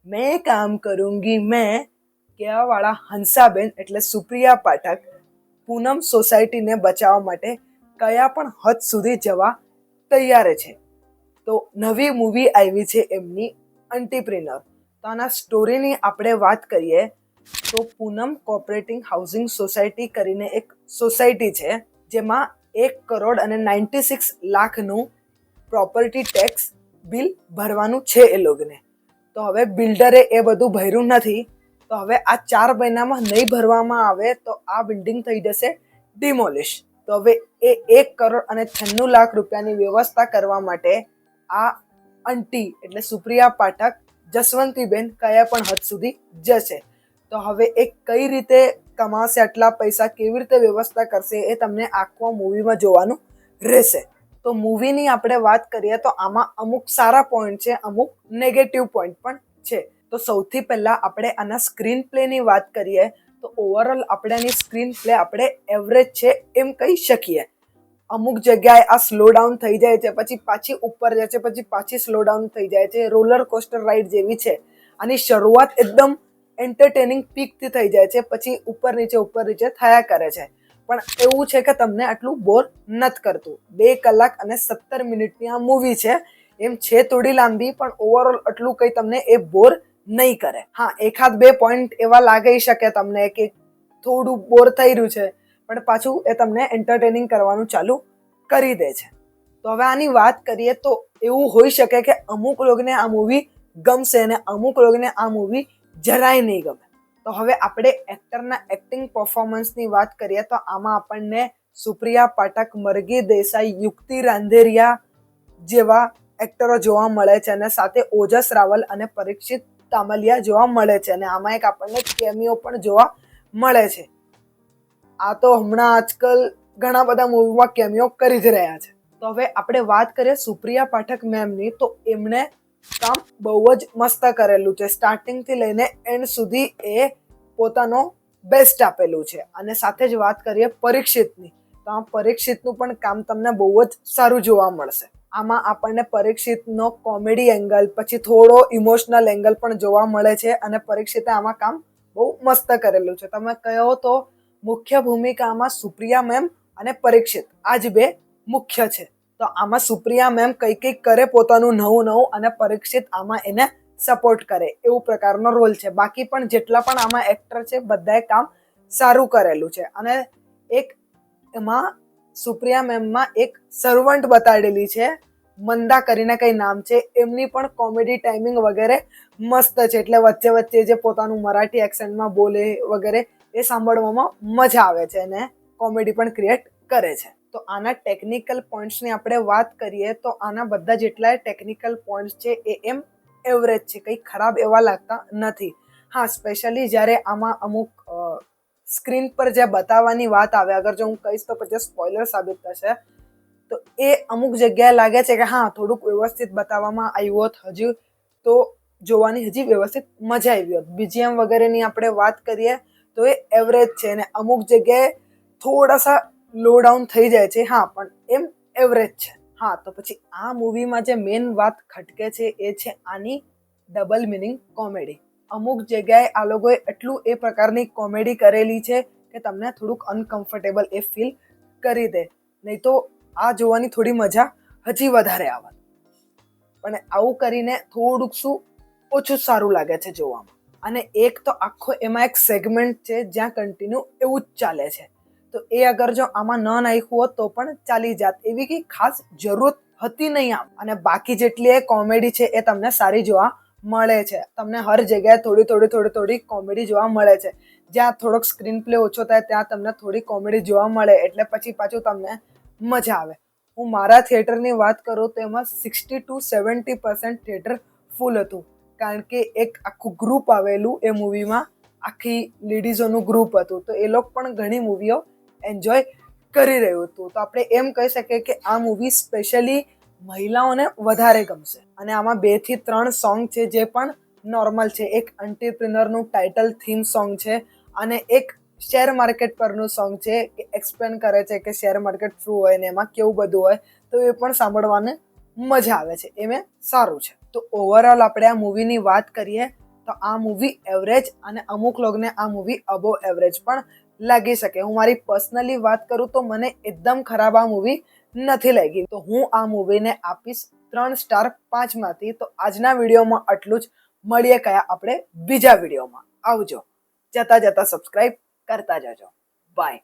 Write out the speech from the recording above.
मैं काम करूंगी मैं કહેવાવાળા હંસાબેન એટલે સુપ્રિયા પાઠક પૂનમ સોસાયટીને બચાવવા માટે કયા પણ હદ સુધી જવા તૈયાર છે. તો નવી મૂવી આવી છે એમની એન્ટરપ્રિનર. તો આના સ્ટોરીની આપણે વાત કરીએ તો પૂનમ કોઓપરેટિવ હાઉસિંગ સોસાયટી કરીને એક સોસાયટી છે જેમાં 1,96,00,000નું પ્રોપર્ટી ટેક્સ બિલ ભરવાનું છે એ લોકોને. તો હવે બિલ્ડરે એ બધું ભર્યું નથી. તો હવે આ 4 મહિનામાં નહીં ભરવામાં આવે તો આ બિલ્ડિંગ થઈ જશે ડિમોલિશ. તો હવે એ 1,96,00,000 રૂપિયાની વ્યવસ્થા કરવા માટે આ આંટી એટલે સુપ્રિયા પાઠક જસવંતીબેન કયા પણ હદ સુધી જશે. તો હવે એ કઈ રીતે કમાશે આટલા પૈસા, કેવી રીતે વ્યવસ્થા કરશે એ તમને આખો મૂવીમાં જોવાનું રહેશે. તો મૂવીની આપણે વાત કરીએ તો આમાં અમુક સારા પોઈન્ટ છે, અમુક નેગેટિવ પોઈન્ટ પણ છે. તો સૌથી પહેલા આપણે આના સ્ક્રીન પ્લેની વાત કરીએ તો ઓવરઓલ આપણે આની સ્ક્રીન પ્લે આપણે એવરેજ છે એમ કહી શકીએ. અમુક જગ્યાએ આ સ્લો ડાઉન થઈ જાય છે, પછી પાછી ઉપર જાય છે, પછી પાછી સ્લો ડાઉન થઈ જાય છે. રોલર કોસ્ટર રાઈડ જેવી છે. આની શરૂઆત એકદમ એન્ટરટેનિંગ પીકથી થઈ જાય છે, પછી ઉપર નીચે થયા કરે છે. પણ એવું છે કે તમને આટલું બોર નથી કરતું. 2 કલાક અને 17 મિનિટની આ મૂવી છે. એમ છે થોડી લાંબી પણ ઓવરઓલ આટલું કંઈ તમને એ બોર નહીં કરે. હા, 1-2 પોઈન્ટ એવા લાગી શકે તમને કે થોડું બોર થઈ રહ્યું છે, પણ પાછું એ તમને એન્ટરટેનિંગ કરવાનું ચાલુ કરી દે છે. તો હવે આની વાત કરીએ તો એવું હોઈ શકે કે અમુક લોકોને આ મૂવી ગમશે અને અમુક લોકોને આ મૂવી જરાય નહીં ગમે. તો હવે આપણે એક્ટરના એક્ટિંગ પરફોર્મન્સની વાત કરીએ તો આમાં આપણને સુપ્રિયા પાઠક, મરઘી દેસાઈ, યુક્તિ રાંધેરિયા જેવા એક્ટરો જોવા મળે છે અને સાથે ઓજસ રાવલ અને પરીક્ષિત તામલિયા જોવા મળે છે. અને આમાં એક આપણને કેમિયો પણ જોવા મળે છે. આ તો હમણાં આજકાલ ઘણા બધા મૂવીમાં કેમિયો કરી જ રહ્યા છે. તો હવે આપણે વાત કરીએ સુપ્રિયા પાઠક મેમની તો એમણે કામ બહુ જ મસ્ત કરેલું છે. સ્ટાર્ટિંગથી લઈને એન્ડ સુધી એ પોતાનો બેસ્ટ આપેલું છે. અને સાથે જ વાત કરીએ પરીક્ષિતની તો આ પરીક્ષિતનું પણ કામ તમને બહુ જ સારું જોવા મળશે. આમાં આપણને પરીક્ષિતનો કોમેડી એંગલ, પછી થોડો ઇમોશનલ એંગલ પણ જોવા મળે છે. અને પરીક્ષિતે આમાં કામ બહુ મસ્ત કરેલું છે. તમે કહો તો મુખ્ય ભૂમિકામાં સુપ્રિયા મેમ અને પરીક્ષિત આ જ 2 મુખ્ય છે. તો આમાં સુપ્રિયા મેમ કંઈક કરે પોતાનું નવું અને પરીક્ષિત આમાં એને સપોર્ટ કરે એવું પ્રકારનો રોલ છે. બાકી પણ જેટલા પણ આમાં એક્ટર છે બધાએ કામ સારું કરેલું છે. અને એક એમાં સુપ્રિયા મેમમાં એક સર્વન્ટ બતાડેલી છે, મંદા કરીને કઈ નામ છે. એમની પણ કોમેડી ટાઈમિંગ વગેરે મસ્ત છે. એટલે વચ્ચે જે પોતાનું મરાઠી એક્સેન્ટમાં બોલે વગેરે એ સાંભળવામાં મજા આવે છે અને કોમેડી પણ ક્રિએટ કરે છે. તો આના ટેકનિકલ પોઈન્ટ્સની આપણે વાત કરીએ તો આના બધા જેટલા ટેકનિકલ પોઈન્ટ્સ છે એ એમ એવરેજ છે, કંઈ ખરાબ એવા લાગતા નથી. હા, સ્પેશિયલી જ્યારે આમાં અમુક સ્ક્રીન પર જે બતાવવાની વાત આવે, અગર જો હું કહીશ તો પછી સ્પોઇલર સાબિત થશે, તો એ અમુક જગ્યાએ લાગે છે કે હા થોડુંક વ્યવસ્થિત બતાવવામાં આવ્યું હોત હજુ તો જોવાની હજી વ્યવસ્થિત મજા આવી હોત. બીજીએમ વગેરેની આપણે વાત કરીએ તો એ એવરેજ છે અને અમુક જગ્યાએ થોડાસા લો ડાઉન થઈ જાય છે. હા, પણ એમ એવરેજ છે. હા, તો પછી આ મૂવીમાં જે મેઇન વાત ખટકે છે એ છે આની ડબલ મિનિંગ કોમેડી. અમુક જગ્યાએ આ લોકોએ એટલું એ પ્રકારની કોમેડી કરેલી છે કે તમને થોડુંક અનકમ્ફર્ટેબલ એ ફીલ કરી દે. નહીં તો આ જોવાની થોડી મજા હજી વધારે આવે. પણ આવું કરીને થોડુંક શું ઓછું સારું લાગે છે જોવામાં. અને એક તો આખો એમાં એક સેગમેન્ટ છે જ્યાં કન્ટિન્યુ એવું જ ચાલે છે. તો એ અગર જો આમાં ન નાખ્યું હોત તો પણ ચાલી જાત. એવી કંઈ ખાસ જરૂરત હતી નહીં આમ. અને બાકી જેટલી એ કોમેડી છે એ તમને સારી જોવા મળે છે. તમને હર જગ્યાએ થોડી કોમેડી જોવા મળે છે. જ્યાં થોડોક સ્ક્રીન પ્લે ઓછો થાય ત્યાં તમને થોડી કોમેડી જોવા મળે એટલે પછી પાછું તમને મજા આવે. હું મારા થિયેટરની વાત કરું તો એમાં 60-70% થિયેટર ફૂલ હતું. કારણ કે એક આખું ગ્રુપ આવેલું એ મૂવીમાં, આખી લેડીઝોનું ગ્રુપ હતું. તો એ લોકો પણ ઘણી મૂવીઓ એન્જોય કરી રહ્યું હતું. તો આપણે એમ કહી શકીએ કે આ મૂવી સ્પેશિયલી મહિલાઓને વધારે ગમશે. અને આમાં 2 થી 3 સોંગ છે જે પણ નોર્મલ છે. એક એન્ટરપ્રિનરનું ટાઇટલ થીમ સોંગ છે અને એક શેર માર્કેટ પરનું સોંગ છે કે એક્સપ્લેન કરે છે કે શેર માર્કેટ શું હોય ને એમાં કેવું બધું હોય. તો એ પણ સાંભળવાને મજા આવે છે. એ મેં સારું છે. તો ઓવરઓલ આપણે આ મૂવીની વાત કરીએ તો આ મૂવી એવરેજ અને અમુક લોકોને આ મૂવી અબો એવરેજ પણ લાગી શકે. હું મારી પર્સનલી વાત કરું તો મને એકદમ ખરાબ આ મૂવી નથી લાગી. તો હું આ મૂવીને આપીશ 3 સ્ટાર 5 માંથી. તો આજના વિડીયોમાં આટલું જ. મળીએ કયા આપણે બીજા વિડીયોમાં. આવજો. જતા જતા સબસ્ક્રાઇબ કરતા જજો. બાય.